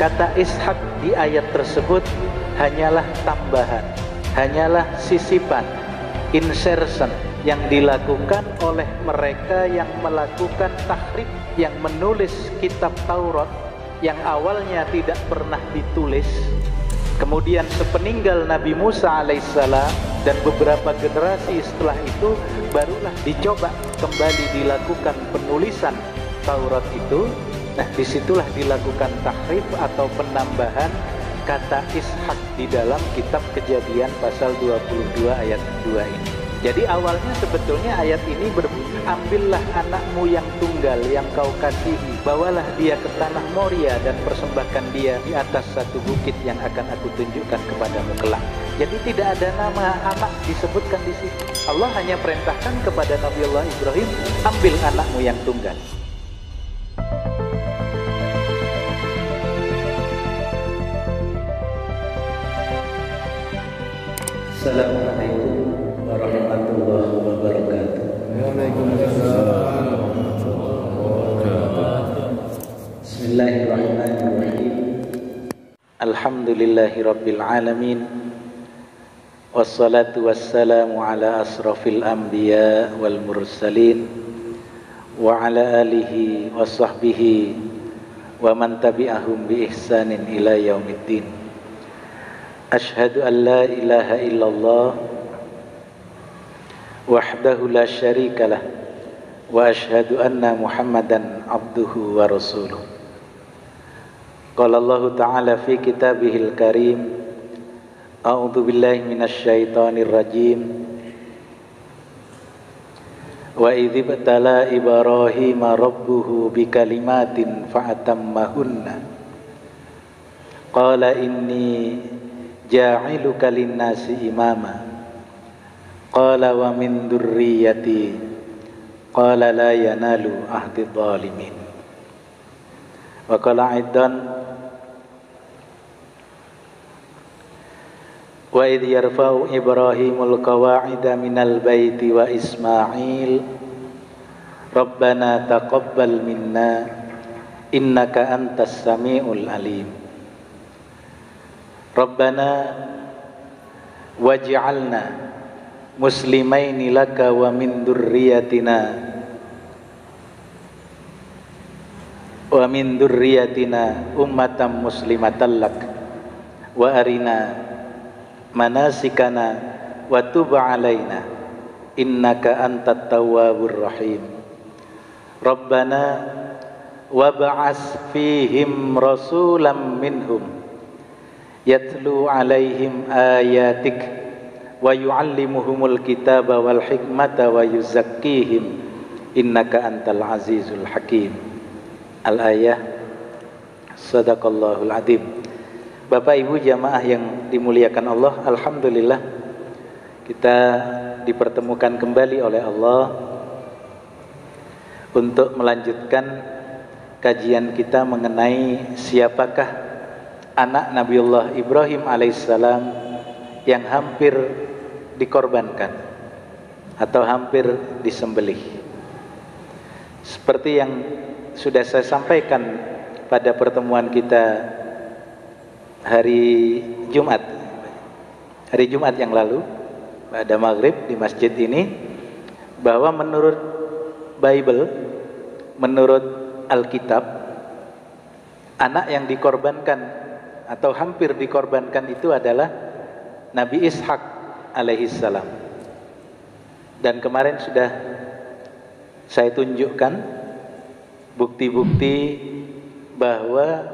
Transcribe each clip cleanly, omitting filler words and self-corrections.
Kata Ishak di ayat tersebut hanyalah tambahan, hanyalah sisipan, insertion yang dilakukan oleh mereka yang melakukan tahrif, yang menulis kitab Taurat yang awalnya tidak pernah ditulis. Kemudian sepeninggal Nabi Musa alaihissalam dan beberapa generasi setelah itu barulah dicoba kembali dilakukan penulisan Taurat itu. Nah, disitulah dilakukan tahrif atau penambahan kata Ishak di dalam kitab Kejadian pasal 22 ayat 2 ini. Jadi awalnya sebetulnya ayat ini berbunyi, ambillah anakmu yang tunggal yang kau kasihi, bawalah dia ke tanah Moria dan persembahkan dia di atas satu bukit yang akan aku tunjukkan kepadamu kelak. Jadi tidak ada nama anak disebutkan di situ. Allah hanya perintahkan kepada Nabiullah Ibrahim, ambil anakmu yang tunggal. Assalamualaikum warahmatullahi wabarakatuh. Waalaikumsalam. Bismillahirrahmanirrahim. Alhamdulillahirabbil alamin. Wassalatu wassalamu ala asrafil anbiya wal mursalin wa ala alihi wa sahbihi wa man tabi'ahum bi ihsanin ila yaumiddin. Ashhadu an la ilaha illallah wahdahu la syarikalah wa ashhadu anna Muhammadan abduhu wa rasuluh. Qala Allah ta'ala fi kitabihil karim, a'udzu billahi minasy syaithanir rajim. Wa idz ibtala Ibrahima rabbuhu bikalimatin fa'atammahunna qala inni ja'iluka linnasi imama qala wa min dzurriyyati qala la yanalu ahdi dzalimin. Wa qala aidan wa idh yarfa'u Ibrahimul qawa'ida minal baiti wa Ismail Rabbana taqabbal minna innaka antas sami'ul alim. Rabbana waj'alna muslimaini laka wa min dzurriyyatina ummatan muslimatan lak wa arina manasikana wa tub alaina innaka antat tawwabur rahim. Rabbana wab'ats fihim rasulam minhum yatlu alaihim ayatik wa yu'allimuhumul kitaba wal hikmata wa yuzakkihim innaka antal azizul hakim. Al-ayah. Sadaqallahul adzim. Bapak Ibu jamaah yang dimuliakan Allah, alhamdulillah kita dipertemukan kembali oleh Allah untuk melanjutkan kajian kita mengenai siapakah anak Nabiullah Ibrahim alaihissalam yang hampir dikorbankan atau hampir disembelih. Seperti yang sudah saya sampaikan pada pertemuan kita hari Jumat yang lalu pada maghrib di masjid ini, bahwa menurut Bible, menurut Alkitab, anak yang dikorbankan atau hampir dikorbankan itu adalah Nabi Ishak alaihissalam. Dan kemarin sudah saya tunjukkan bukti-bukti bahwa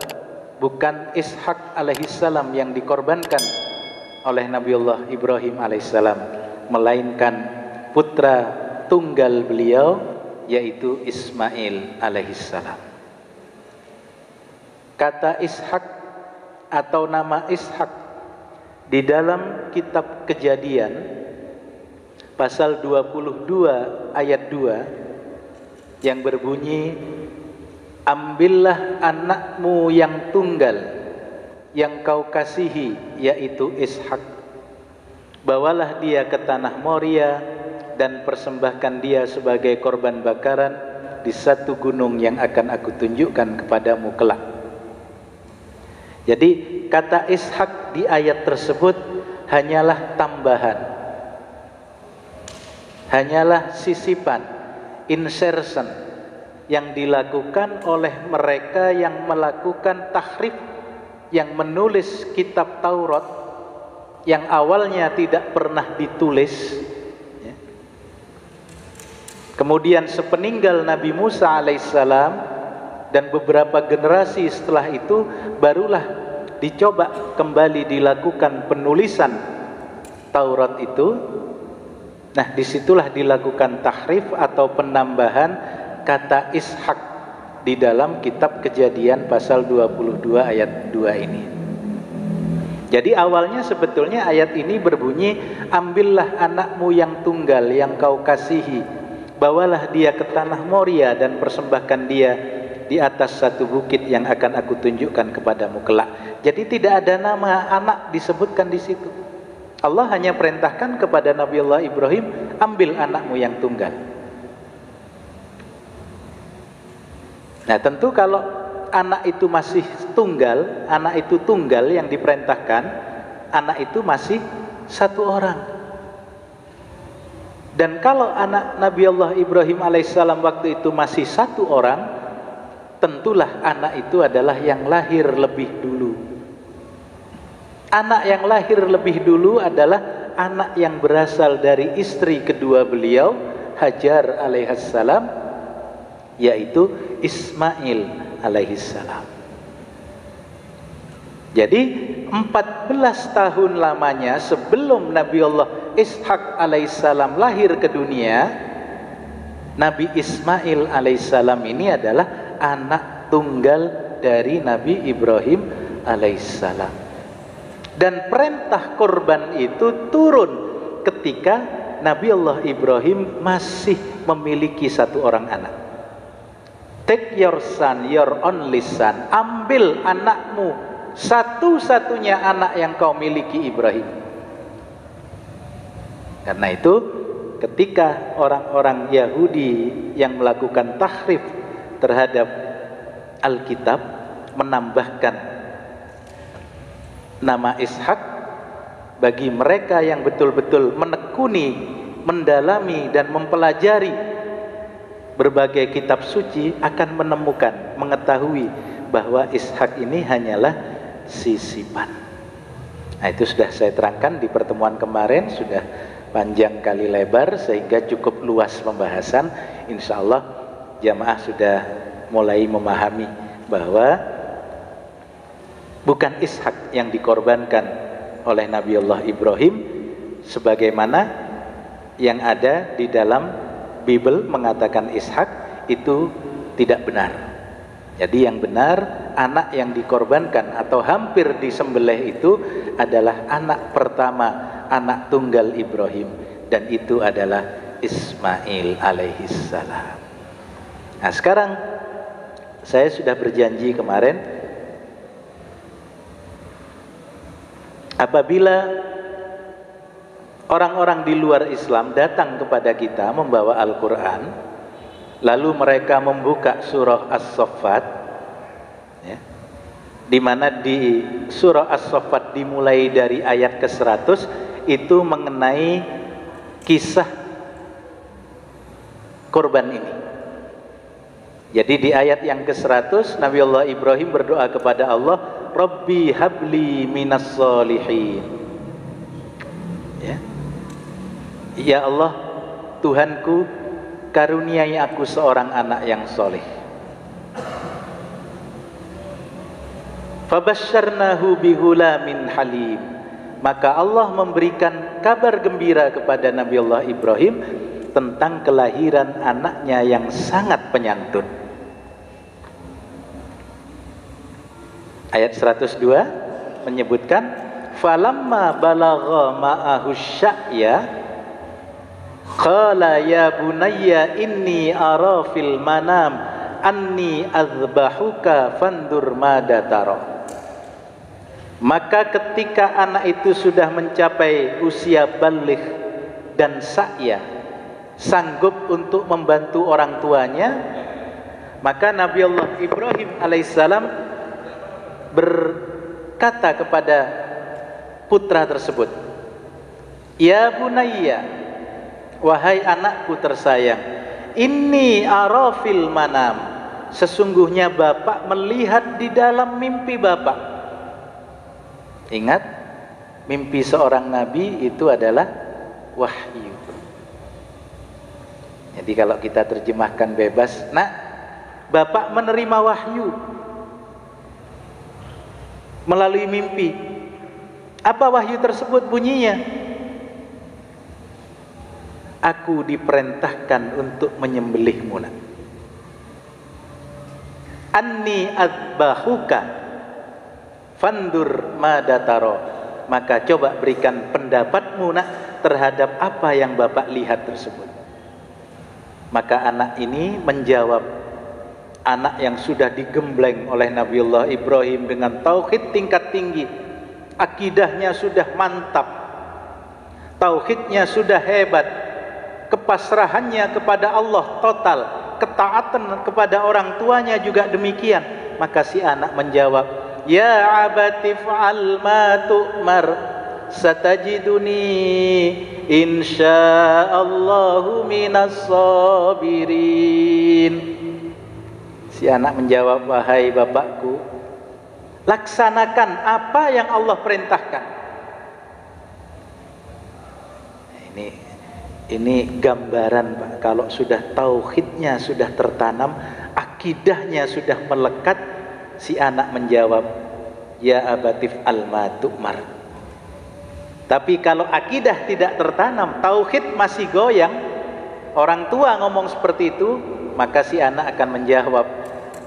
bukan Ishak alaihissalam yang dikorbankan oleh Nabiullah Ibrahim alaihissalam, melainkan putra tunggal beliau yaitu Ismail alaihissalam. Kata Ishak atau nama Ishak di dalam kitab Kejadian pasal 22 ayat 2 yang berbunyi, ambillah anakmu yang tunggal yang kau kasihi, yaitu Ishak. Bawalah dia ke tanah Moria dan persembahkan dia sebagai korban bakaran di satu gunung yang akan aku tunjukkan kepadamu kelak. Jadi kata Ishak di ayat tersebut hanyalah tambahan, hanyalah sisipan, insertion yang dilakukan oleh mereka yang melakukan tahrif, yang menulis kitab Taurat yang awalnya tidak pernah ditulis. Kemudian sepeninggal Nabi Musa alaihissalam dan beberapa generasi setelah itu barulah dicoba kembali dilakukan penulisan Taurat itu. Nah, disitulah dilakukan tahrif atau penambahan kata Ishak di dalam kitab Kejadian pasal 22 ayat 2 ini. Jadi awalnya sebetulnya ayat ini berbunyi, ambillah anakmu yang tunggal yang kau kasihi, bawalah dia ke tanah Moria dan persembahkan dia di atas satu bukit yang akan aku tunjukkan kepadamu kelak. Jadi tidak ada nama anak disebutkan di situ. Allah hanya perintahkan kepada Nabiullah Ibrahim, ambil anakmu yang tunggal. Nah, tentu kalau anak itu masih tunggal, anak itu tunggal yang diperintahkan, anak itu masih satu orang. Dan kalau anak Nabi Allah Ibrahim alaihissalam waktu itu masih satu orang, tentulah anak itu adalah yang lahir lebih dulu. Anak yang lahir lebih dulu adalah anak yang berasal dari istri kedua beliau, Hajar alaihissalam, yaitu Ismail alaihissalam. Jadi 14 tahun lamanya sebelum Nabi Allah Ishak alaihissalam lahir ke dunia, Nabi Ismail alaihissalam ini adalah anak tunggal dari Nabi Ibrahim alaihissalam. Dan perintah korban itu turun ketika Nabi Allah Ibrahim masih memiliki satu orang anak. Take your son, your only son. Ambil anakmu, satu-satunya anak yang kau miliki Ibrahim. Karena itu ketika orang-orang Yahudi yang melakukan tahrif terhadap Alkitab menambahkan nama Ishak, bagi mereka yang betul-betul menekuni, mendalami dan mempelajari berbagai kitab suci akan menemukan, mengetahui bahwa Ishak ini hanyalah sisipan. Nah, itu sudah saya terangkan di pertemuan kemarin, sudah panjang kali lebar sehingga cukup luas pembahasan. Insya Allah jamaah sudah mulai memahami bahwa bukan Ishak yang dikorbankan oleh Nabiullah Ibrahim sebagaimana yang ada di dalam Bible mengatakan Ishak, itu tidak benar. Jadi yang benar, anak yang dikorbankan atau hampir disembelih itu adalah anak pertama, anak tunggal Ibrahim, dan itu adalah Ismail alaihissalam. Nah, sekarang saya sudah berjanji kemarin, apabila orang-orang di luar Islam datang kepada kita membawa Al-Quran, lalu mereka membuka surah As-Saffat, ya, di mana di surah As-Saffat dimulai dari ayat ke-100 itu mengenai kisah korban ini. Jadi di ayat yang ke-100 Nabi Allah Ibrahim berdoa kepada Allah, Rabbi habli minas solihin. Ya Allah, Tuhanku, karuniai aku seorang anak yang soleh. Fabasyarnahu bihulamin halim. Maka Allah memberikan kabar gembira kepada Nabi Allah Ibrahim tentang kelahiran anaknya yang sangat penyantun. Ayat 102 menyebutkan, falamma balagha ma'ahu sya'ya qala ya bunayya inni ara fil manam anni azbahuka fandur mada tara. Maka ketika anak itu sudah mencapai usia baligh dan sa'ya, sanggup untuk membantu orang tuanya, maka Nabi Allah Ibrahim alaihissalam berkata kepada putra tersebut, "Ya bunayya, wahai anakku tersayang, inni ara fil manam, sesungguhnya bapak melihat di dalam mimpi bapak." Ingat, mimpi seorang nabi itu adalah wahyu. Jadi kalau kita terjemahkan bebas, nak, bapak menerima wahyu melalui mimpi. Apa wahyu tersebut bunyinya? Aku diperintahkan untuk menyembelihmu, nak. Anni adzbahuka fandur madataro, maka coba berikan pendapatmu, nak, terhadap apa yang bapak lihat tersebut. Maka anak ini menjawab, anak yang sudah digembleng oleh Nabiullah Ibrahim dengan tauhid tingkat tinggi, akidahnya sudah mantap, tauhidnya sudah hebat, kepasrahannya kepada Allah total, ketaatan kepada orang tuanya juga demikian. Maka si anak menjawab, "Ya abati fa'al ma tu'mar, satajiduni insyaallahu minas sabirin." Si anak menjawab, "Wahai bapakku, laksanakan apa yang Allah perintahkan." Ini gambaran, Pak, kalau sudah tauhidnya sudah tertanam, akidahnya sudah melekat, si anak menjawab, "Ya abatif alma tu'mar." Tapi kalau akidah tidak tertanam, tauhid masih goyang, orang tua ngomong seperti itu, maka si anak akan menjawab,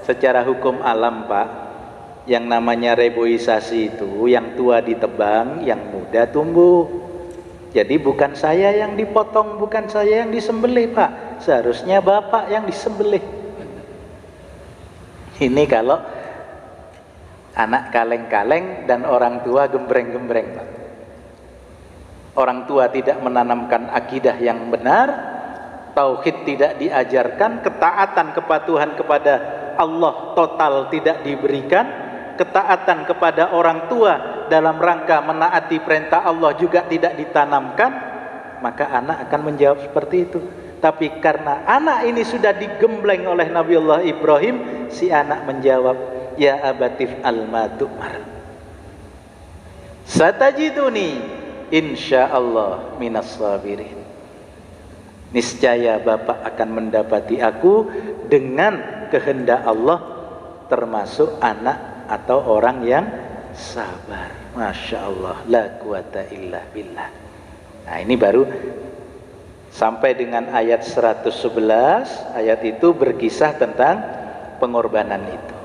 secara hukum alam, Pak, yang namanya reboisasi itu, yang tua ditebang, yang muda tumbuh. Jadi bukan saya yang dipotong, bukan saya yang disembelih, Pak, seharusnya bapak yang disembelih. Ini kalau anak kaleng-kaleng dan orang tua gembreng-gembreng, Pak. Orang tua tidak menanamkan akidah yang benar, tauhid tidak diajarkan, ketaatan kepatuhan kepada Allah total tidak diberikan, ketaatan kepada orang tua dalam rangka menaati perintah Allah juga tidak ditanamkan, maka anak akan menjawab seperti itu. Tapi karena anak ini sudah digembleng oleh Nabiullah Ibrahim, si anak menjawab, "Ya abatif alma tu'mar, satajiduni insyaallah minas sabirin." Niscaya bapak akan mendapati aku dengan kehendak Allah termasuk anak atau orang yang sabar. Masya Allah, la quwata illa billah. Nah, ini baru sampai dengan ayat 111. Ayat itu berkisah tentang pengorbanan itu.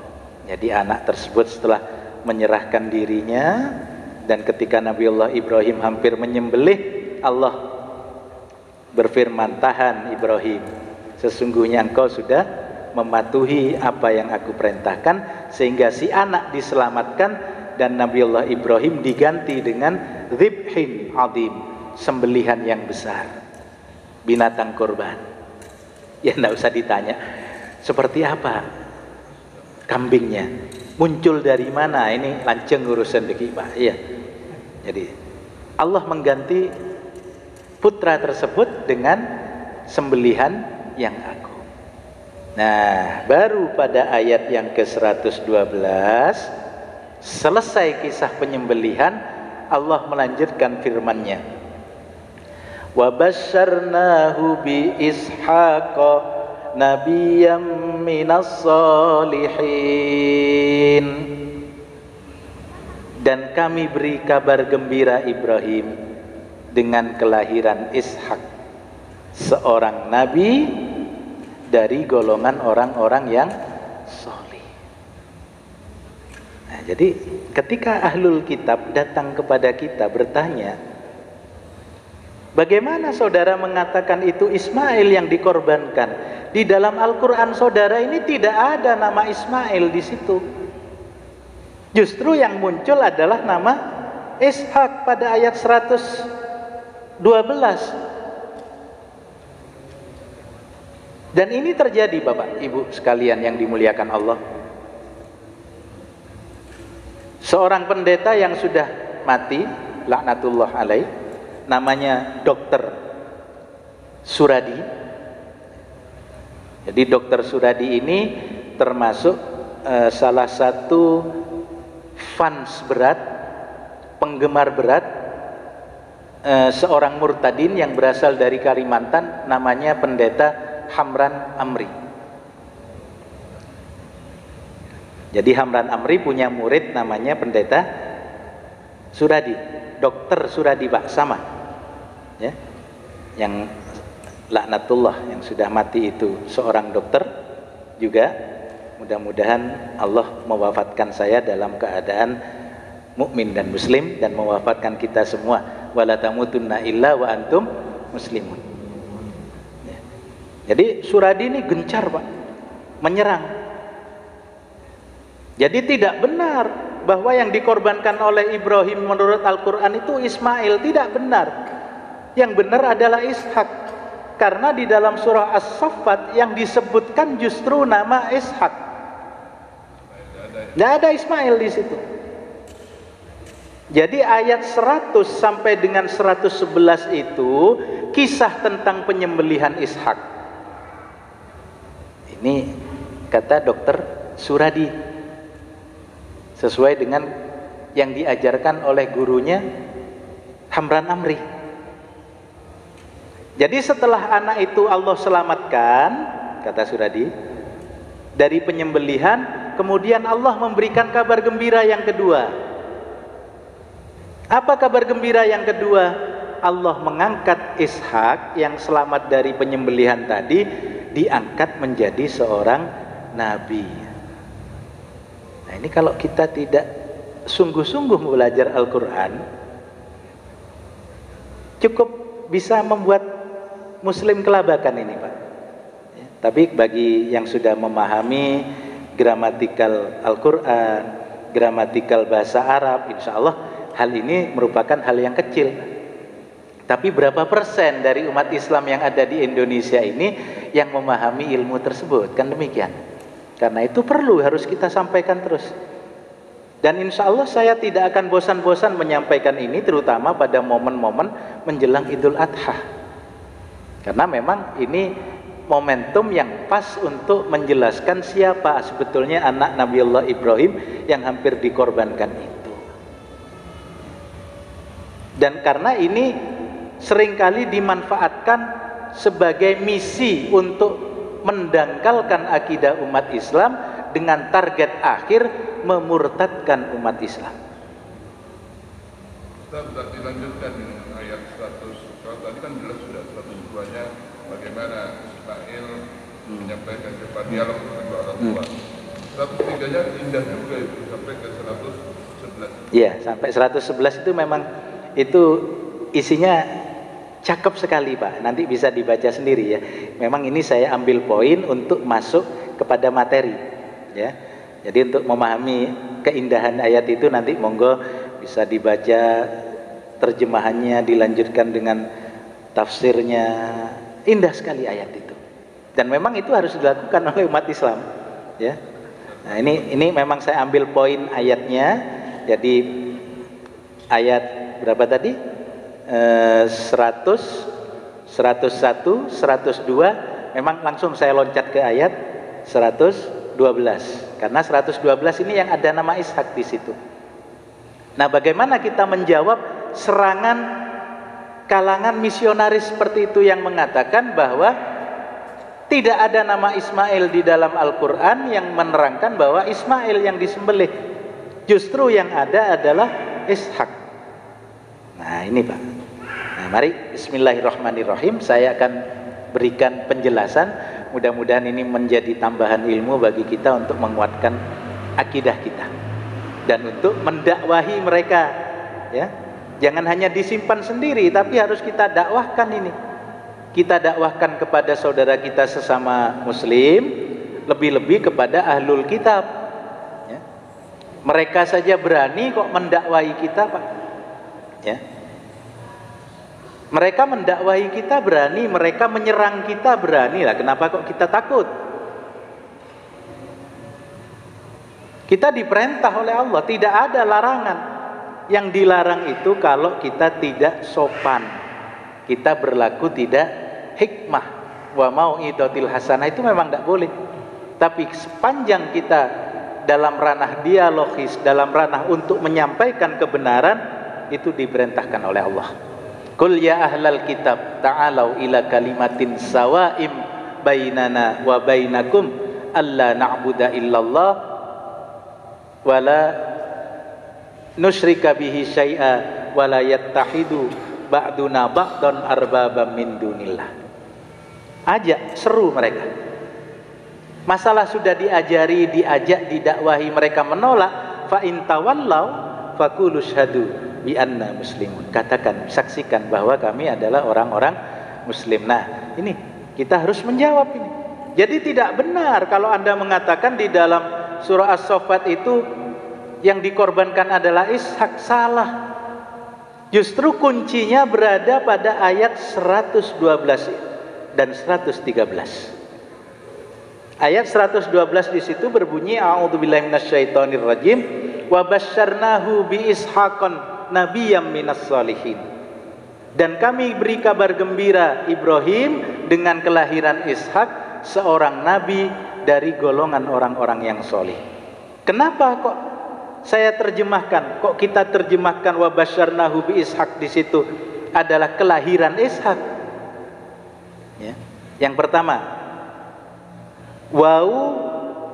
Jadi anak tersebut setelah menyerahkan dirinya, dan ketika Nabiullah Ibrahim hampir menyembelih, Allah berfirman, "Tahan Ibrahim, sesungguhnya engkau sudah mematuhi apa yang aku perintahkan," sehingga si anak diselamatkan dan Nabiullah Ibrahim diganti dengan dzibhin azim, sembelihan yang besar, binatang kurban. Ya enggak usah ditanya seperti apa kambingnya, muncul dari mana, ini lanceng urusan deki, Pak. Iya. Jadi Allah mengganti putra tersebut dengan sembelihan yang agung. Nah, baru pada ayat yang ke-112 selesai kisah penyembelihan, Allah melanjutkan firman-Nya, "Wa basyarnahu bi Ishaqa nabiyyam minas solihin." Dan kami beri kabar gembira Ibrahim dengan kelahiran Ishak, seorang nabi dari golongan orang-orang yang soleh. Nah, jadi ketika ahlul kitab datang kepada kita bertanya, bagaimana saudara mengatakan itu Ismail yang dikorbankan? Di dalam Al-Quran saudara ini tidak ada nama Ismail di situ. Justru yang muncul adalah nama Ishak pada ayat 112. Dan ini terjadi Bapak Ibu sekalian yang dimuliakan Allah. Seorang pendeta yang sudah mati, laknatullah alaih, namanya Dr. Suradi. Jadi Dr. Suradi ini termasuk salah satu fans berat, penggemar berat seorang murtadin yang berasal dari Kalimantan, namanya pendeta Hamran Amri. Jadi Hamran Amri punya murid namanya pendeta Suradi, Dokter Suradi Pak, sama ya, yang laknatullah yang sudah mati itu seorang dokter juga. Mudah-mudahan Allah mewafatkan saya dalam keadaan mukmin dan muslim, dan mewafatkan kita semua wala tamutunna illa wa antum muslimun. Ya. Jadi Suradi ini gencar Pak, menyerang. Jadi tidak benar bahwa yang dikorbankan oleh Ibrahim menurut Al-Quran itu Ismail, tidak benar. Yang benar adalah Ishak, karena di dalam surah As-Saffat yang disebutkan justru nama Ishak, tidak ada Ismail di situ. Jadi ayat 100 sampai dengan 111 itu kisah tentang penyembelihan Ishak. Ini kata Dokter Suradi, sesuai dengan yang diajarkan oleh gurunya Hamran Amri. Jadi setelah anak itu Allah selamatkan, kata Suradi, dari penyembelihan, kemudian Allah memberikan kabar gembira yang kedua. Apa kabar gembira yang kedua? Allah mengangkat Ishak yang selamat dari penyembelihan tadi, diangkat menjadi seorang nabi. Nah ini kalau kita tidak sungguh-sungguh belajar Al-Quran, cukup bisa membuat muslim kelabakan ini Pak ya. Tapi bagi yang sudah memahami gramatikal Al-Quran, gramatikal bahasa Arab, insya Allah hal ini merupakan hal yang kecil. Tapi berapa persen dari umat Islam yang ada di Indonesia ini yang memahami ilmu tersebut? Kan demikian. Karena itu perlu, harus kita sampaikan terus. Dan insya Allah saya tidak akan bosan-bosan menyampaikan ini, terutama pada momen-momen menjelang Idul Adha. Karena memang ini momentum yang pas untuk menjelaskan siapa sebetulnya anak Nabiullah Ibrahim yang hampir dikorbankan itu. Dan karena ini seringkali dimanfaatkan sebagai misi untuk mendangkalkan akidah umat Islam dengan target akhir memurtadkan umat Islam. Kita bisa dilanjutkan dengan ayat 100. Kalau tadi kan jelas sudah 102-nya bagaimana Ismail menyampaikan kepada dialog dengan orang tua. 103-nya indah juga itu sampai ke 111. Iya, sampai 111 itu memang itu isinya cakep sekali Pak. Nanti bisa dibaca sendiri ya. Memang ini saya ambil poin untuk masuk kepada materi ya. Jadi untuk memahami keindahan ayat itu nanti monggo bisa dibaca terjemahannya, dilanjutkan dengan tafsirnya. Indah sekali ayat itu. Dan memang itu harus dilakukan oleh umat Islam ya. Nah, ini memang saya ambil poin ayatnya. Jadi ayat berapa tadi? 100, 101, 102, memang langsung saya loncat ke ayat 112. Karena 112 ini yang ada nama Ishak di situ. Nah, bagaimana kita menjawab serangan kalangan misionaris seperti itu yang mengatakan bahwa tidak ada nama Ismail di dalam Al-Quran yang menerangkan bahwa Ismail yang disembelih. Justru yang ada adalah Ishak. Nah ini Pak. Nah mari bismillahirrahmanirrahim, saya akan berikan penjelasan. Mudah-mudahan ini menjadi tambahan ilmu bagi kita untuk menguatkan akidah kita dan untuk mendakwahi mereka ya. Jangan hanya disimpan sendiri, tapi harus kita dakwahkan ini. Kita dakwahkan kepada saudara kita sesama muslim, lebih-lebih kepada ahlul kitab ya. Mereka saja berani kok mendakwahi kita, Pak. Ya. Mereka mendakwahi kita berani, mereka menyerang kita berani lah. Kenapa kok kita takut? Kita diperintah oleh Allah, tidak ada larangan. Yang dilarang itu kalau kita tidak sopan, kita berlaku tidak hikmah. Wa mau'idatil hasanah itu memang tidak boleh. Tapi sepanjang kita dalam ranah dialogis, dalam ranah untuk menyampaikan kebenaran, itu diperintahkan oleh Allah. Qul ya ahlal kitab ta'alau ila kalimatin sawa'im bainana wa bainakum alla na'budu illallah wala nusyrika bihi syai'a wala yattahidu ba'duna ba'dan arbaba min dunillah. Ajak, seru mereka. Masalah sudah diajari, diajak, didakwahi, mereka menolak. Fa in tawallau faqulu syhadu bi anna muslimun. Katakan, saksikan bahwa kami adalah orang-orang muslim. Nah, ini kita harus menjawab ini. Jadi tidak benar kalau Anda mengatakan di dalam surah As-Saffat itu yang dikorbankan adalah Ishak. Salah. Justru kuncinya berada pada ayat 112 dan 113. Ayat 112 di situ berbunyi a'udzubillahi minasyaitonir rajim wa basyarnahu bi ishaqan nabiyyam minas sholihin. Dan kami beri kabar gembira Ibrahim dengan kelahiran Ishak, seorang nabi dari golongan orang-orang yang soleh. Kenapa kok saya terjemahkan, kok kita terjemahkan wa basyarnahu bi ishaq di situ adalah kelahiran Ishak? Ya. Yang pertama, wau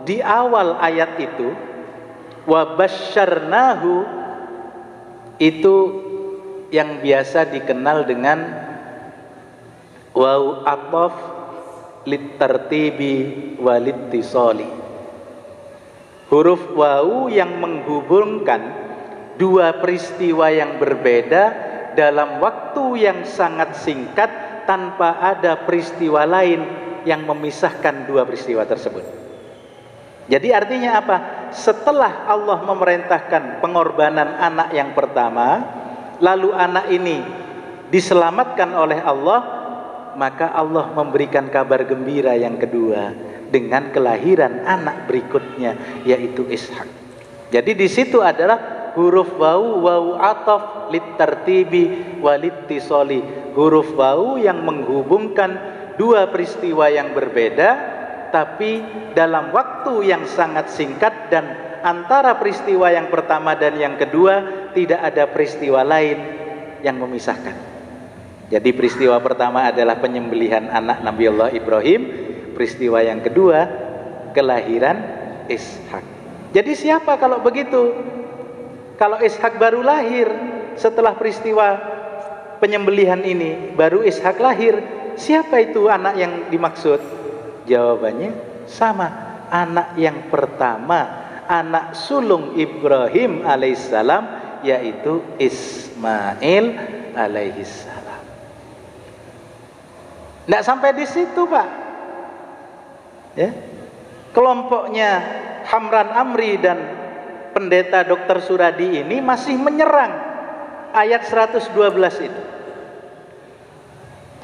di awal ayat itu wa basyarnahu itu yang biasa dikenal dengan wau ataf litartibi walittisali. Huruf wau yang menghubungkan dua peristiwa yang berbeda dalam waktu yang sangat singkat tanpa ada peristiwa lain yang memisahkan dua peristiwa tersebut. Jadi artinya apa? Setelah Allah memerintahkan pengorbanan anak yang pertama, lalu anak ini diselamatkan oleh Allah, maka Allah memberikan kabar gembira yang kedua dengan kelahiran anak berikutnya, yaitu Ishak. Jadi di situ adalah huruf wau ataf litartibi walittisali. Huruf wau yang menghubungkan dua peristiwa yang berbeda, tapi dalam waktu yang sangat singkat, dan antara peristiwa yang pertama dan yang kedua tidak ada peristiwa lain yang memisahkan. Jadi peristiwa pertama adalah penyembelihan anak Nabi Allah Ibrahim, peristiwa yang kedua kelahiran Ishak. Jadi siapa kalau begitu? Kalau Ishak baru lahir setelah peristiwa penyembelihan ini, baru Ishak lahir, siapa itu anak yang dimaksud? Jawabannya sama, anak yang pertama, anak sulung Ibrahim alaihissalam, yaitu Ismail alaihissalam. Tidak sampai di situ, Pak. Ya. Kelompoknya Hamran Amri dan pendeta Dr. Suradi ini masih menyerang ayat 112 itu.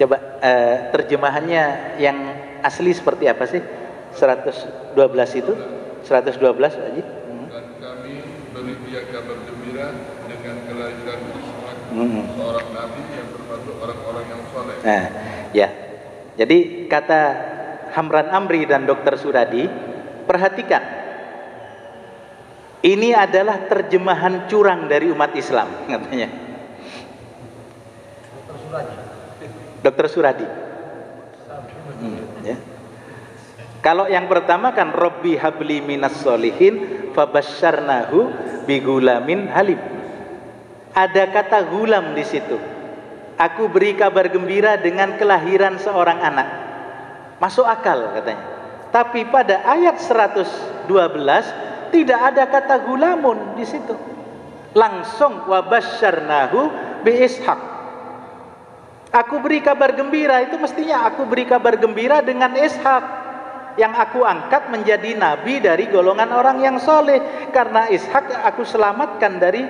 Coba terjemahannya yang asli seperti apa sih? 112 itu? 112 Haji? Dan kami beri dia kabar gembira dengan kelahiran Ishak, seorang nabi yang termasuk orang-orang yang soleh. Nah, ya. Jadi kata Hamran Amri dan Dr. Suradi, perhatikan. Ini adalah terjemahan curang dari umat Islam, katanya. Dr. Suradi. Ya. Kalau yang pertama kan Robbi habli minas solihin fabasyarnahu bigulamin halim. Ada kata gulam di situ. Aku beri kabar gembira dengan kelahiran seorang anak. Masuk akal katanya. Tapi pada ayat 112 tidak ada kata gulamun di situ. Langsung wabasyarnahu bi ishaq. Aku beri kabar gembira, itu mestinya aku beri kabar gembira dengan Ishak. yang aku angkat menjadi nabi dari golongan orang yang soleh, karena Ishak aku selamatkan dari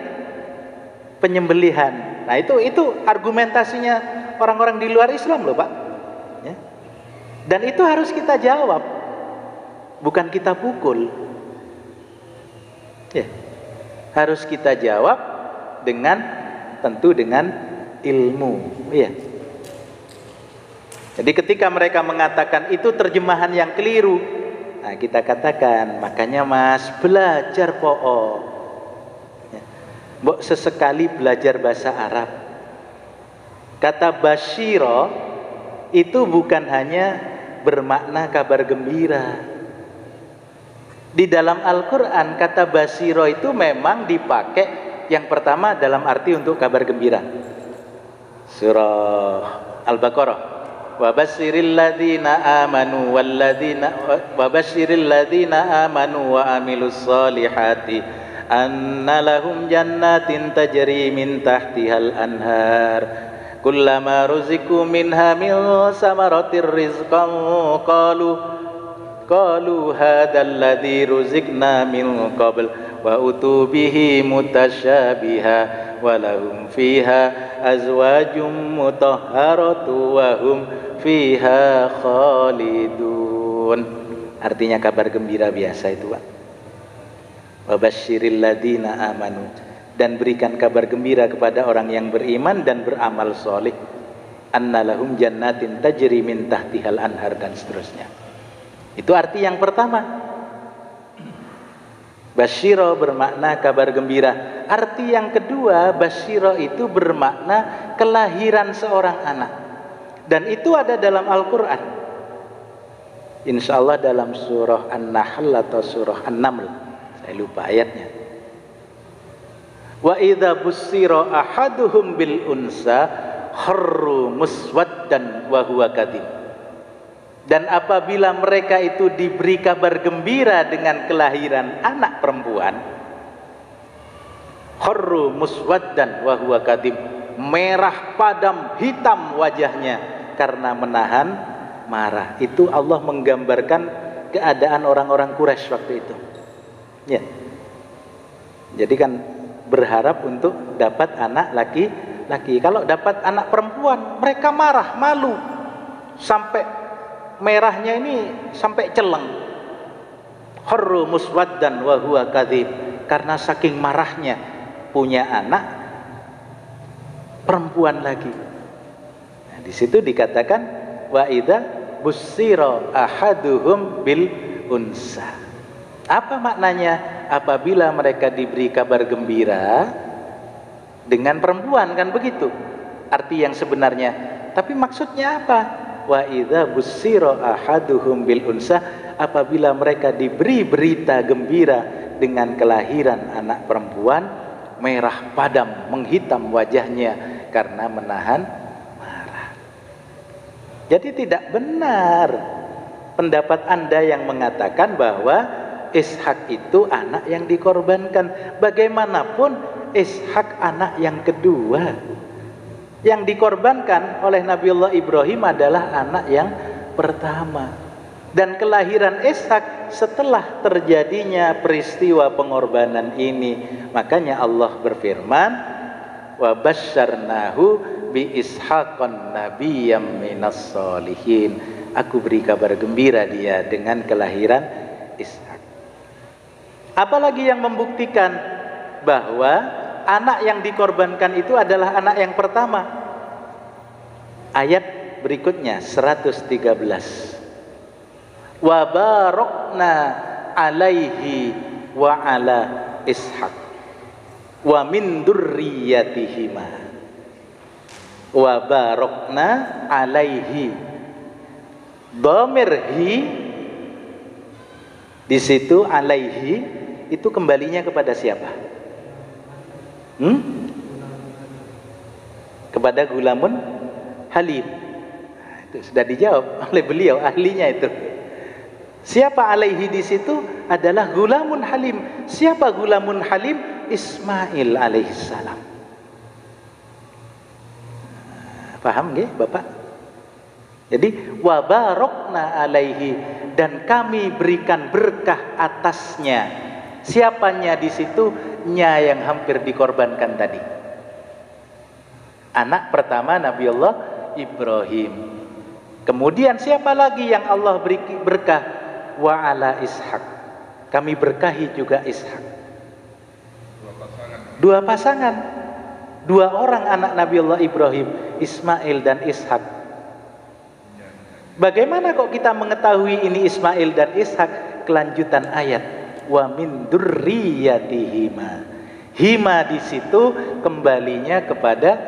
penyembelihan. Nah itu argumentasinya orang-orang di luar Islam loh Pak ya. Dan itu harus kita jawab, bukan kita pukul ya. Harus kita jawab tentu dengan ilmu ya. Jadi ketika mereka mengatakan itu terjemahan yang keliru, nah kita katakan, makanya Mas belajar po'o ya. Mbok sesekali belajar bahasa Arab. Kata basyiro itu bukan hanya bermakna kabar gembira. Di dalam Al-Quran kata basyiro itu memang dipakai yang pertama dalam arti untuk kabar gembira. Surah Al-Baqarah, wabashiril ladzina amanu wa amilus solihati anna lahum jannatin tajri min tahtihal anhar kullama ruziku minha min samaratir rizqan qalu hadzal ladzi ruzikna min qabl wa utubihi mutasyabiha walahum fiha azwajum mutahharatu wa hum fiha khalidun. Artinya kabar gembira biasa itu Pak. Wabasyiril ladzina amanu, dan berikan kabar gembira kepada orang yang beriman dan beramal soleh, annalahum jannatin tajri min tahtihal anhar, dan seterusnya. Itu arti yang pertama. Basyiro bermakna kabar gembira. Arti yang kedua, basyiro itu bermakna kelahiran seorang anak. Dan itu ada dalam Al-Quran. Insya Allah dalam surah An-Nahl atau surah An-Naml. Saya lupa ayatnya. Wa idza busyira ahaduhum bil unsa kharru muswaddan wa huwa kadhib. Dan apabila mereka itu diberi kabar gembira dengan kelahiran anak perempuan, kharru muswaddan wa huwa kadhib, merah padam hitam wajahnya karena menahan marah. Itu Allah menggambarkan keadaan orang-orang Quraisy waktu itu ya. Jadi kan berharap untuk dapat anak laki-laki. Kalau dapat anak perempuan, mereka marah, malu, sampai merahnya ini sampai celeng. Kharru muswaddan wa huwa kadhib, karena saking marahnya punya anak perempuan lagi. Nah, di situ dikatakan wa idza busyira ahaduhum bil unsa. Apa maknanya? Apabila mereka diberi kabar gembira dengan perempuan, kan begitu arti yang sebenarnya. Tapi maksudnya apa? Wa idza busyira ahaduhum bil unsa, apabila mereka diberi berita gembira dengan kelahiran anak perempuan, merah padam menghitam wajahnya karena menahan marah. Jadi tidak benar pendapat Anda yang mengatakan bahwa Ishak itu anak yang dikorbankan. Bagaimanapun Ishak anak yang kedua. Yang dikorbankan oleh Nabiullah Ibrahim adalah anak yang pertama. Dan kelahiran Ishak setelah terjadinya peristiwa pengorbanan ini. Makanya Allah berfirman, wa basyarnahu bi ishaqan nabiyyam minas solihin. Aku beri kabar gembira dia dengan kelahiran Ishak. Apalagi yang membuktikan bahwa anak yang dikorbankan itu adalah anak yang pertama? Ayat berikutnya 113. Wa barakna alaihi wa ala Ishaq wa min dzurriyyatihima. Wa barakna alaihi. Dhamir hi di situ, alaihi itu kembalinya kepada siapa? Kepada Gulamun Halim. Nah, itu sudah dijawab oleh beliau, ahlinya itu. Siapa alaihi di situ? Adalah Gulamun Halim. Siapa Gulamun Halim? Ismail alaihissalam. Paham nggih Bapak? Jadi wa barakna alaihi, dan kami berikan berkah atasnya. Siapanya di situ? Nya yang hampir dikorbankan tadi. Anak pertama Nabiullah Ibrahim. Kemudian siapa lagi yang Allah beri berkah? Wa ala Ishak. Kami berkahi juga Ishak. Dua pasangan. Dua orang anak Nabiullah Ibrahim, Ismail dan Ishak. Bagaimana kok kita mengetahui ini Ismail dan Ishak? Kelanjutan ayat, wa min dzurriyyatihima. Hima di situ kembalinya kepada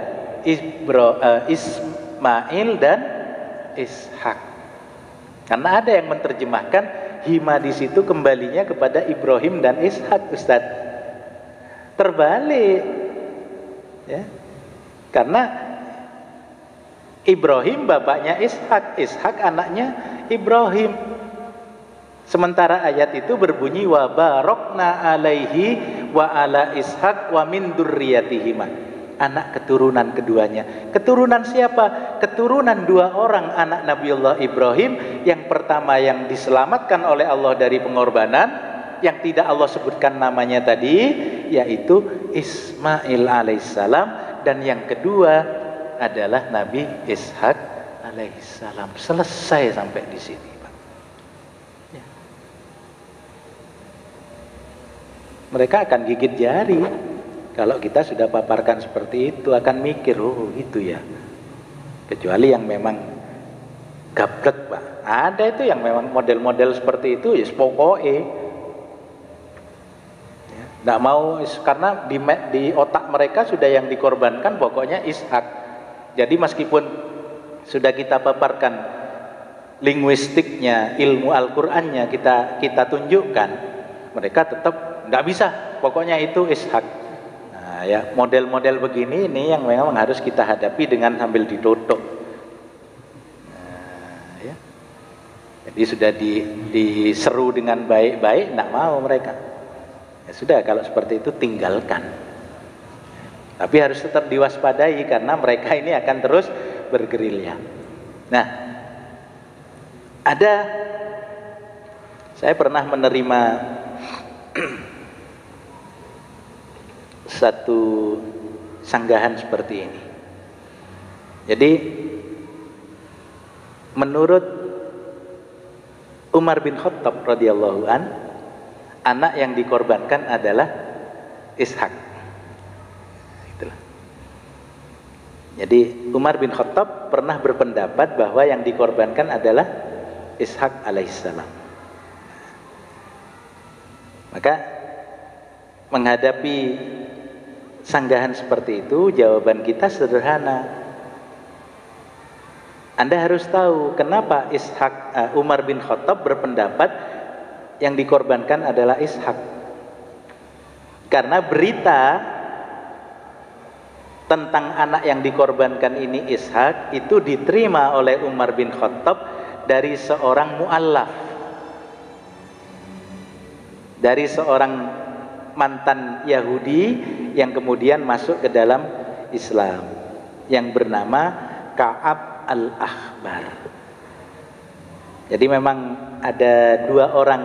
Ismail dan Ishak. Karena ada yang menerjemahkan hima di situ kembalinya kepada Ibrahim dan Ishak, Ustaz. Terbalik. Ya. Karena Ibrahim bapaknya Ishak, Ishak anaknya Ibrahim. Sementara ayat itu berbunyi wa barokna alaihi wa ala Ishak wa min dzurriyyatihima. Anak keturunan keduanya. Keturunan siapa? Keturunan dua orang anak Nabiullah Ibrahim. Yang pertama yang diselamatkan oleh Allah dari pengorbanan, yang tidak Allah sebutkan namanya tadi, yaitu Ismail alaihissalam, dan yang kedua adalah Nabi Ishak alaihissalam. Selesai sampai di sini, Pak. Ya. Mereka akan gigit jari kalau kita sudah paparkan seperti itu, akan mikir, oh itu ya. Kecuali yang memang gablek, Pak. Ada itu yang memang model-model seperti itu, ya pokoknya nggak mau, karena di otak mereka sudah yang dikorbankan pokoknya Ishak. Jadi meskipun sudah kita paparkan linguistiknya, ilmu Al-Qur'annya kita tunjukkan, mereka tetap nggak bisa, pokoknya itu Ishak. Nah, ya model-model begini ini yang memang harus kita hadapi dengan sambil ditutup. Nah, ya. Jadi sudah diseru dengan baik-baik, nggak mau mereka. Ya sudah, kalau seperti itu tinggalkan. Tapi harus tetap diwaspadai karena mereka ini akan terus bergerilya. Nah, saya pernah menerima satu sanggahan seperti ini. Jadi menurut Umar bin Khattab radhiyallahu an, anak yang dikorbankan adalah Ishak. Jadi Umar bin Khattab pernah berpendapat bahwa yang dikorbankan adalah Ishak alaihissalam. Maka menghadapi sanggahan seperti itu, jawaban kita sederhana. Anda harus tahu kenapa Umar bin Khattab berpendapat yang dikorbankan adalah Ishak. Karena berita tentang anak yang dikorbankan ini Ishak itu diterima oleh Umar bin Khattab dari seorang mu'allaf, dari seorang mantan Yahudi yang kemudian masuk ke dalam Islam, yang bernama Ka'ab al-Akhbar. Jadi memang ada dua orang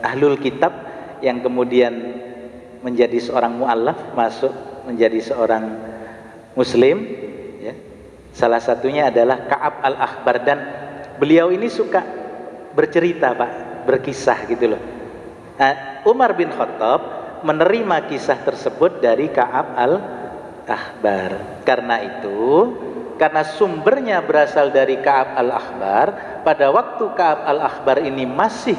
ahlul kitab yang kemudian menjadi seorang mu'allaf, masuk menjadi seorang muslim, ya. Salah satunya adalah Ka'ab al-Akhbar, dan beliau ini suka bercerita, Pak, berkisah gitu loh. Nah, Umar bin Khattab menerima kisah tersebut dari Ka'ab al-Akhbar. Karena sumbernya berasal dari Ka'ab al-Akhbar, pada waktu Ka'ab al-Akhbar ini masih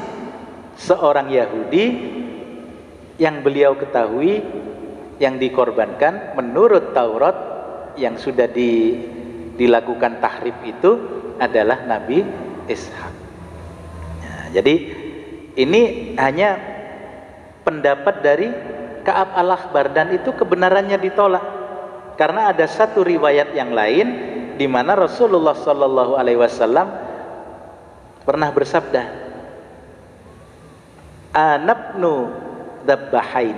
seorang Yahudi, yang beliau ketahui yang dikorbankan menurut Taurat yang sudah dilakukan tahrif itu adalah Nabi Ishak. Nah, jadi ini hanya pendapat dari Ka'ab al-Akhbar, dan itu kebenarannya ditolak karena ada satu riwayat yang lain di mana Rasulullah SAW pernah bersabda, anabnu Dabbahain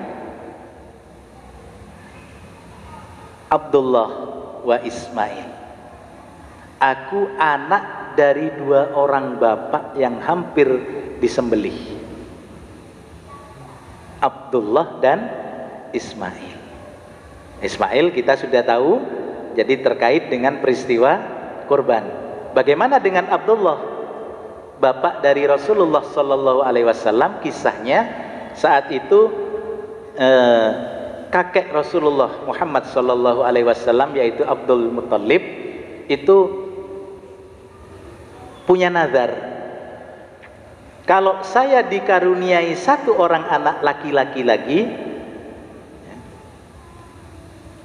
Abdullah wa Ismail. Aku anak dari dua orang bapak yang hampir disembelih, Abdullah dan Ismail. Ismail kita sudah tahu, jadi terkait dengan peristiwa kurban. Bagaimana dengan Abdullah, bapak dari Rasulullah Sallallahu Alaihi Wasallam? Kisahnya saat itu kakek Rasulullah Muhammad Sallallahu Alaihi Wasallam, yaitu Abdul Muttalib, itu punya nazar, kalau saya dikaruniai satu orang anak laki-laki lagi,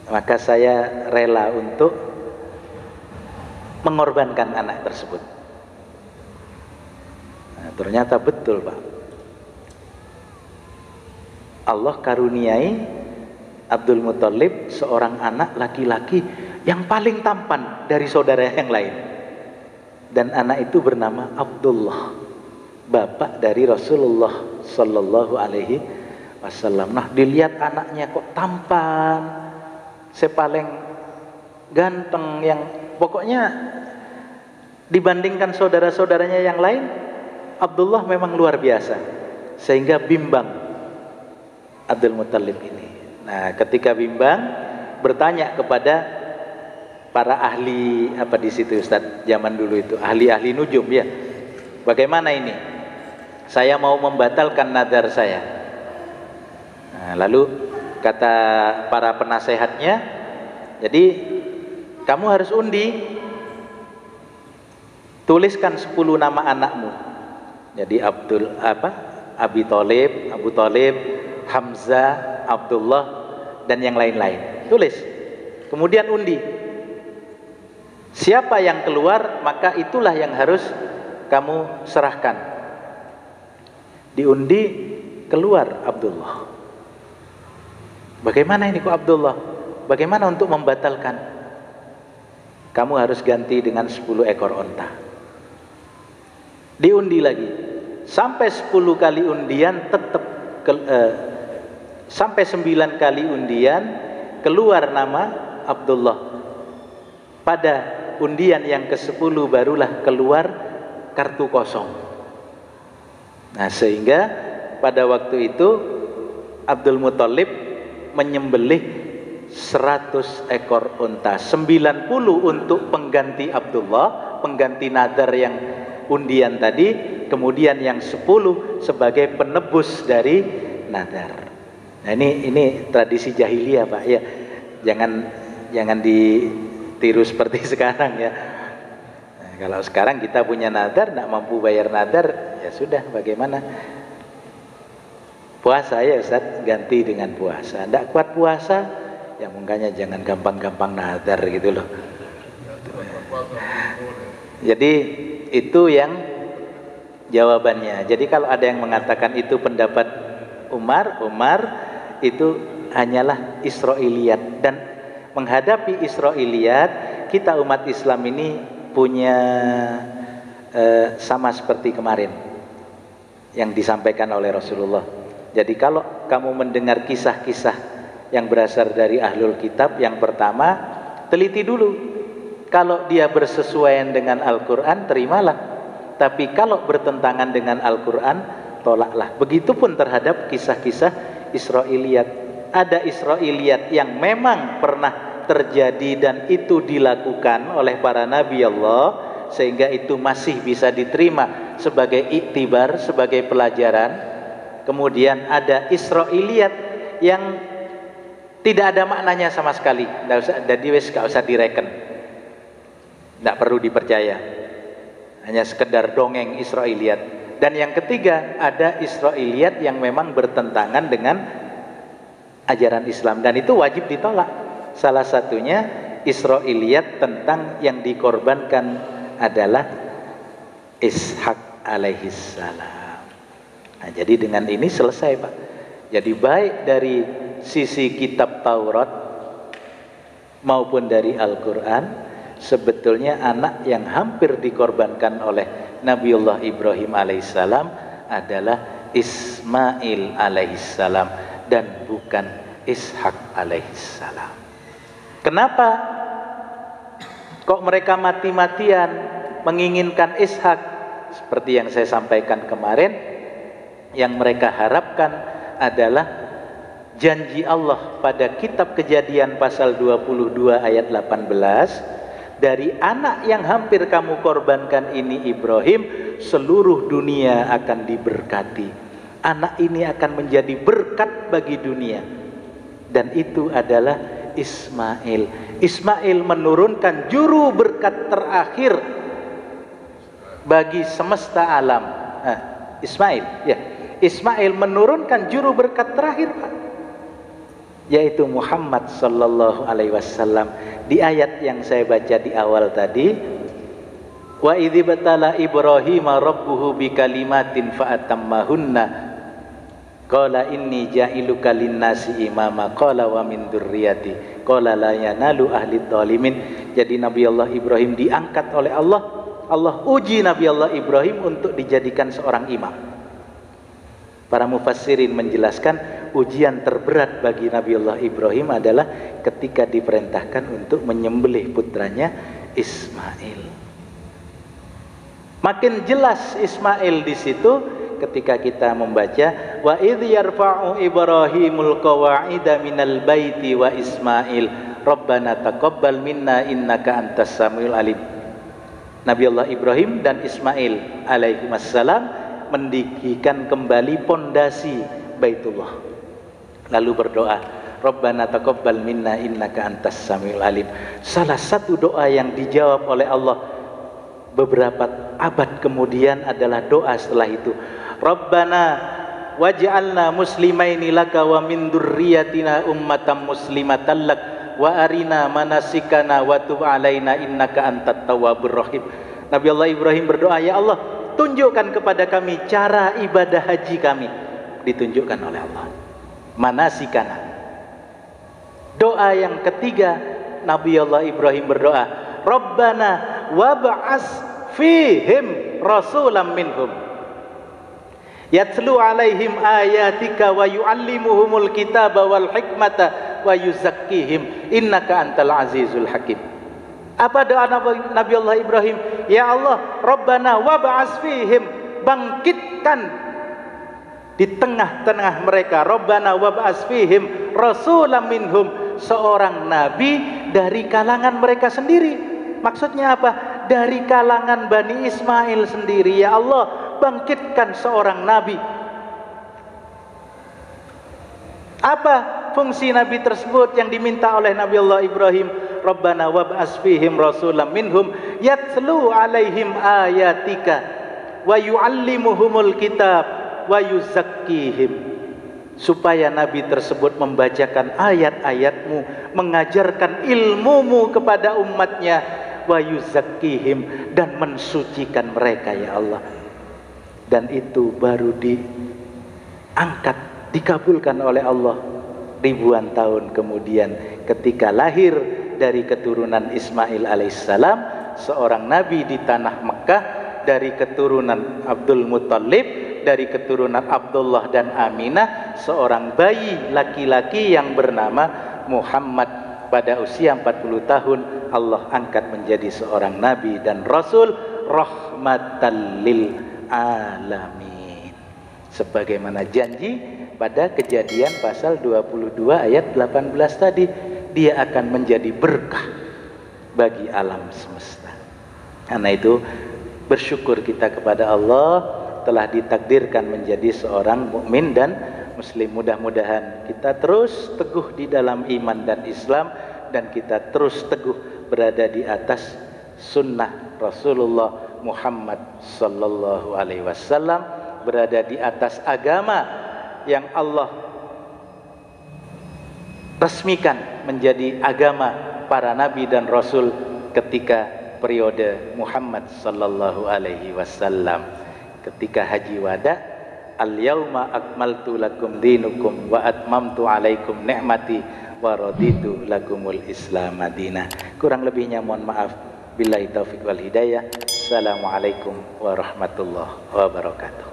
maka saya rela untuk mengorbankan anak tersebut. Nah, ternyata betul, Pak. Allah karuniai Abdul Muttalib seorang anak laki-laki yang paling tampan dari saudara yang lain. Dan anak itu bernama Abdullah, bapak dari Rasulullah Sallallahu Alaihi Wasallam. Nah, dilihat anaknya kok tampan, sepaling ganteng, yang pokoknya dibandingkan saudara-saudaranya yang lain, Abdullah memang luar biasa, sehingga bimbang Abdul Muttalib ini. Nah, ketika bimbang, bertanya kepada para ahli apa di situ, Ustaz, zaman dulu itu ahli-ahli nujum, ya, bagaimana ini? Saya mau membatalkan nadar saya. Nah, lalu kata para penasehatnya, jadi kamu harus undi, tuliskan 10 nama anakmu. Jadi Abu Thalib, Hamzah, Abdullah, dan yang lain-lain. Tulis, kemudian undi. Siapa yang keluar, maka itulah yang harus kamu serahkan. Diundi, keluar Abdullah. Bagaimana ini kok Abdullah? Bagaimana untuk membatalkan? Kamu harus ganti dengan 10 ekor onta. Diundi lagi. Sampai 10 kali undian tetap sampai 9 kali undian keluar nama Abdullah. Pada undian yang ke-10 barulah keluar kartu kosong. Nah, sehingga pada waktu itu Abdul Muttalib menyembelih 100 ekor unta, 90 untuk pengganti Abdullah, pengganti nadar yang undian tadi, kemudian yang 10 sebagai penebus dari nadar. Nah, ini tradisi jahiliyah, Pak, ya. Jangan ditiru seperti sekarang, ya. Nah, kalau sekarang kita punya nadar, tidak mampu bayar nadar, ya sudah, bagaimana? Puasa, ya Ustaz, ganti dengan puasa. Tidak kuat puasa, ya makanya jangan gampang-gampang nadar gitu loh. Jadi itu yang jawabannya. Jadi kalau ada yang mengatakan itu pendapat Umar itu hanyalah Israiliyat. Dan menghadapi Israiliyat, kita umat Islam ini punya sama seperti kemarin yang disampaikan oleh Rasulullah. Jadi kalau kamu mendengar kisah-kisah yang berasal dari ahlul kitab, yang pertama, teliti dulu. Kalau dia bersesuaian dengan Al-Quran, terimalah. Tapi kalau bertentangan dengan Al-Quran, tolaklah. Begitupun terhadap kisah-kisah Israiliyat. Ada Israiliyat yang memang pernah terjadi dan itu dilakukan oleh para Nabi Allah, sehingga itu masih bisa diterima sebagai iktibar, sebagai pelajaran. Kemudian ada Israiliyat yang tidak ada maknanya sama sekali, jadi nggak usah direken, tidak perlu dipercaya, hanya sekedar dongeng Israiliyat. Dan yang ketiga, ada Israiliyat yang memang bertentangan dengan ajaran Islam, dan itu wajib ditolak. Salah satunya Israiliyat tentang yang dikorbankan adalah Ishak alaihissalam. Nah, jadi dengan ini selesai, Pak. Jadi baik dari sisi kitab Taurat maupun dari Al-Quran, sebetulnya anak yang hampir dikorbankan oleh Nabiullah Ibrahim alaihissalam adalah Ismail alaihissalam dan bukan Ishak alaihissalam. Kenapa kok mereka mati-matian menginginkan Ishak seperti yang saya sampaikan kemarin, yang mereka harapkan adalah janji Allah pada kitab Kejadian pasal 22 ayat 18, dari anak yang hampir kamu korbankan ini Ibrahim, seluruh dunia akan diberkati. Anak ini akan menjadi berkat bagi dunia, dan itu adalah Ismail. Ismail menurunkan juru berkat terakhir bagi semesta alam. Ismail, ya, Ismail menurunkan juru berkat terakhir, Pak, yaitu Muhammad sallallahu alaihi wasallam. Di ayat yang saya baca di awal tadi, wa idzi batala Ibrahim rabbuhu bikalimatin fa'atammahunna qala inni ja'iluka linnasi imama qala wa min dzurriyyati qala la yanalu ahli dzalimin. Jadi Nabi Allah Ibrahim diangkat oleh Allah. Allah uji Nabi Allah Ibrahim untuk dijadikan seorang imam. Para mufassirin menjelaskan ujian terberat bagi Nabi Allah Ibrahim adalah ketika diperintahkan untuk menyembelih putranya Ismail. Makin jelas Ismail di situ ketika kita membaca wa idz yarfa'u Ibrahimul qawa'ida minal baiti wa Ismail rabbana taqabbal minna innaka antas samiul alim. Nabi Allah Ibrahim dan Ismail alaihissalam mendirikan kembali pondasi Baitullah, lalu berdoa rabbana taqabbal minna innaka antas samiul alim. Salah satu doa yang dijawab oleh Allah beberapa abad kemudian adalah doa setelah itu, Rabbana waj'alna muslimaini laka wa min dzurriyyatina ummatan muslimatan lak wa arina manasikana wa tub alaina innaka antat tawwabur rahim. Nabi Allah Ibrahim berdoa, ya Allah, tunjukkan kepada kami cara ibadah haji kami. Ditunjukkan oleh Allah. Manasikana. Doa yang ketiga, Nabi Allah Ibrahim berdoa, Rabbana wab'as fihim rasulam minhum yatlu alaihim ayatika wa yu'allimuhumul kitaba wal hikmata wa yuzakkihim innaka antal azizul hakim. Apa doa Nabi Allah Ibrahim? Ya Allah, Rabbana wab'as fihim, bangkitkan di tengah-tengah mereka, Rabbana wab'as fihim rasulam minhum, seorang nabi dari kalangan mereka sendiri. Maksudnya apa? Dari kalangan Bani Ismail sendiri. Ya Allah, bangkitkan seorang nabi. Apa fungsi nabi tersebut yang diminta oleh Nabi Allah Ibrahim? Rabbana wab'as fihim rasulam minhum yatlu alaihim ayatika wa yu'allimuhumul kitab wa yuzakkihim, supaya nabi tersebut membacakan ayat-ayatmu, mengajarkan ilmumu kepada umatnya, wa yuzakkihim, dan mensucikan mereka, ya Allah. Dan itu baru diangkat, dikabulkan oleh Allah ribuan tahun kemudian ketika lahir dari keturunan Ismail alaihissalam, seorang nabi di tanah Mekah, dari keturunan Abdul Muttalib, dari keturunan Abdullah dan Aminah, seorang bayi laki-laki yang bernama Muhammad. Pada usia 40 tahun Allah angkat menjadi seorang nabi dan rasul, rahmatan lil alamin, sebagaimana janji pada Kejadian pasal 22 ayat 18 tadi. Dia akan menjadi berkah bagi alam semesta. Karena itu bersyukur kita kepada Allah telah ditakdirkan menjadi seorang mukmin dan muslim. Mudah-mudahan kita terus teguh di dalam iman dan Islam, dan kita terus teguh berada di atas sunnah Rasulullah Muhammad sallallahu alaihi wasallam, berada di atas agama yang Allah resmikan menjadi agama para nabi dan rasul ketika periode Muhammad sallallahu alaihi wasallam. Ketika haji wada, al-yauma akmaltu lakum dinukum wa atmamtu alaikum ni'mati wa raditu lakumul Islam madinah. Kurang lebihnya mohon maaf. Billahi taufiq wal hidayah. Assalamualaikum warahmatullahi wabarakatuh.